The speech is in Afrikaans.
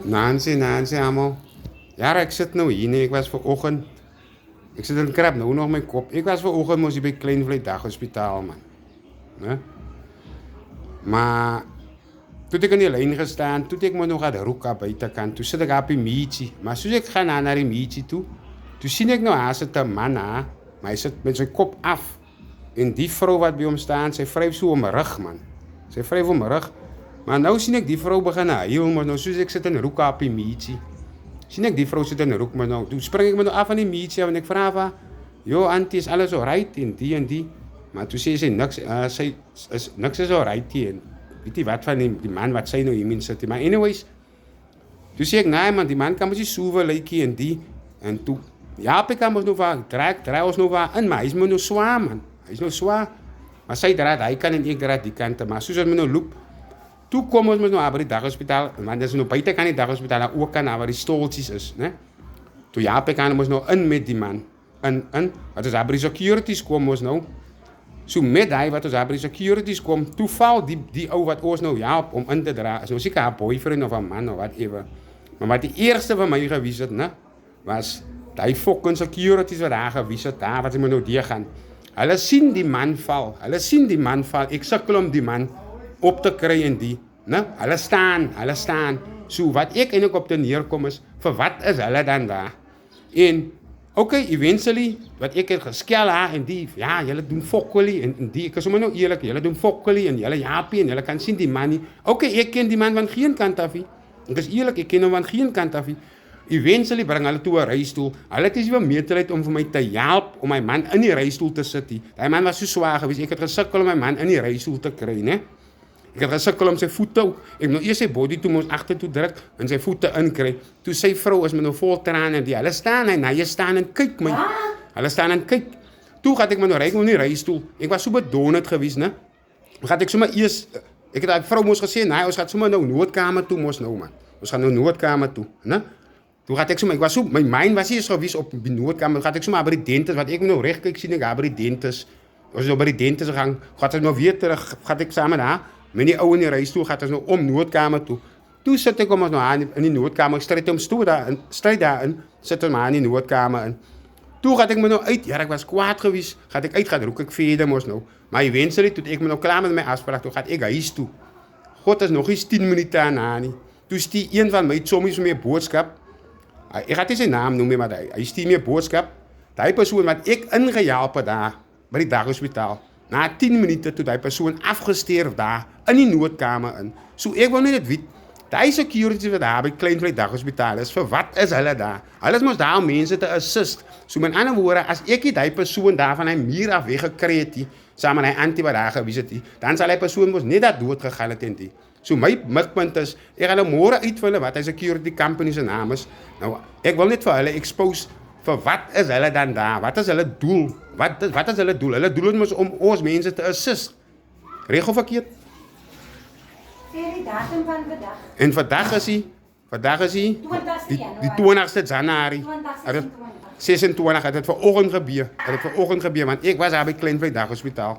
Nancy allemaal. Ja, ik zit nou hier, nee, ik was vanochtend. Ik zit in krap nou nog mijn kop. Ik was vanochtend moest ik bij Kleinvlei Daghospitaal, man. Ne? Maar toen ik in die lijn gestaan, toen ik me nog aan de roek aan buitenkant, toen zit ik op die meetje. Maar zoals ik ga naar die meetje toe, toen zie ik nou zit een man aan, maar hij zit met zijn kop af. En die vrouw wat bij hem staan, zij wrijft zo om mijn rug, man. Zij wrijft om mijn rug. Maar nou zie ik die vrouw beginnen heel, maar nou zoals ik zit in de roek op die meetje. Zie ik die vrouw zit in de roek, maar nou, toen spring ik me nou af van die meetje en ik vraag haar, joh, auntie, is alles alright en die en die. Maar toen zei ze, niks is alright hier. Weet je wat van die man wat zij nou hiermee zit. Maar anyways, toen zei ik, nee man, die man kan misschien soeven, like en die. En toen, ja, ik kan me nog van, draai ons nog van in, maar hij is me nog zwaar, man. Hij is nog zwaar. Maar zij draait, hij kan en ik draai die kant. Maar zoals me nog loop, toen komen we nog bij het daghospitaal. Want dat is nog buiten kan het daghospitaal, en ook kan waar die stoeltjes is. Ne? Toen ja, ik kan nog in met die man. En wat is bij de securities komen ons nou. Zo met hij wat is bij de securities komt, toeval die ou wat ons nou ja om in te dragen. Zo zeker haar boyfriend of een man of whatever. Maar wat die eerste van mij geweest het, ne, was die fucking securities wat daar geweest het, daar wat ze me nou die gaan. Hulle zien die man val. Hulle zien die man val. Ik sukkel om die man op te krijgen die. Ne? Hulle staan. So wat ek eintlik op te neerkom is, vir wat is hulle dan daar? En okay, eventually wat ek het geskel en die ja, julle doen fokkelie en die ek is sommer nou eerlik, julle doen fokkelie en julle japie en julle kan sien die man nie. Okay, ek ken die man van geen kant af nie. Ek is eerlik, ek ken hom van geen kant af nie. Eventually bring hulle toe 'n reistool. Hulle het nie meerderheid om vir my te help om my man in die reistool te sit nie. Daai man was so swaar geweest. Ek het gesukkel om my man in die reistool te kry, né? Ek het gesukkel om sy voete ook. Ek nou eers sy body toe moes agter toe druk en sy voete inkry. Toe sy vrou is met nou vol trane en die hulle staan en hy staan en kyk my. Hulle staan en kyk. Toe gaan ek my nou ry in die reistool. Ek was so bedonderd geweest, né? Gaan ek sommer eers ek het daai vrou moes gesê, nee, ons gaan sommer nou noodkamer toe mos nou man. Ons gaan nou noodkamer toe, né? Toe gaan ek sommer ek was so my mind was nie eens gewees op die noodkamer. Gaan ek sommer by die dentist wat ek nou reg kyk sien ek daar by die dentist. Ons nou by die dentist gaan ek nou weer terug, gaan ek saam met haar. Met die ou in die reistool gaat ons nou om noodkamer toe. Toe sit ek om ons nou aan in die noodkamer. Ek stry daarin, sit ons maar in die noodkamer in. Toe gaat ek me nou uit. Ja, ek was kwaad geweest. Gaat ek uit, gaat roek ek verder mos nou. Maar eventually, toe ek me nou klaar met my afspraak, toe gaat ek huis toe. God is nog eens 10 minute aan nie. Toe stie een van my sommies met my boodskap. Ek gaat nie sy naam noem, maar hy stie my boodskap. Die persoon wat ek ingehelp het daar, by die daghospitaal. Na 10 minute toe die persoon afgesterf daar in die noodkamer in. So ek wil net weet, die security wat daar by Kleinvlei Daghospitaal is, vir wat is hulle daar? Hulle mos daar om mense te assist. So met ander woorde, as ek die persoon daar van hy muur af weggekry het, saam met hy antie wat daar gewees het, dan sal die persoon mos net dat dood gegaan het en die. So my mikpunt is, ek gaan nou môre uitvind wat hy security company se naam is. Nou, ek wil net vir hulle expose vir wat is hulle dan daar? Wat is hulle doel? Wat is hulle doel? Hulle doel is om ons mense te assist. Reg of verkeerd? Sê die datum van vandag. En vandag is die 20ste Januarie. 2026. 26 het dit vanoggend gebeur. Want ek was daar by Kleinvlei Daghospitaal.